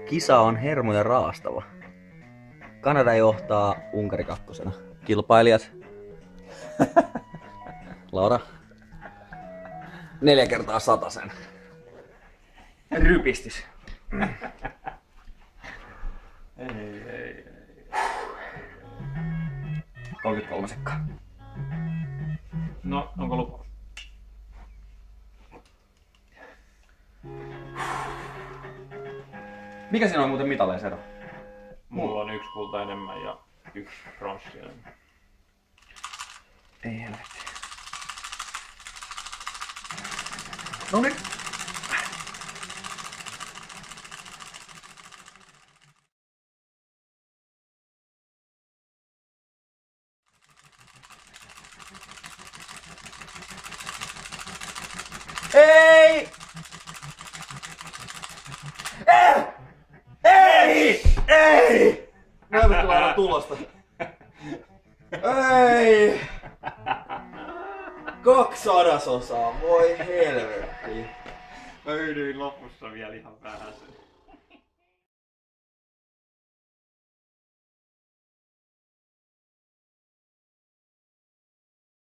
Kisa on hermoja raastava. Kanada johtaa Unkari kakkosena. Kilpailijat. Laura. 4 kertaa 100 sen. Rypistis. Ei. 33 sekkaa. No, onko lupaus? Mikä siinä on muuten mitaleissa ero? Mulla on 1 kulta enemmän ja 1 pronssi enemmän. Ei helvetti. No niin. Ei! Ei! Näytä kyllä aina tulosta. Ei! 2/100, voi helvetti. Mä yhdyin lopussa vielä ihan vähäsen.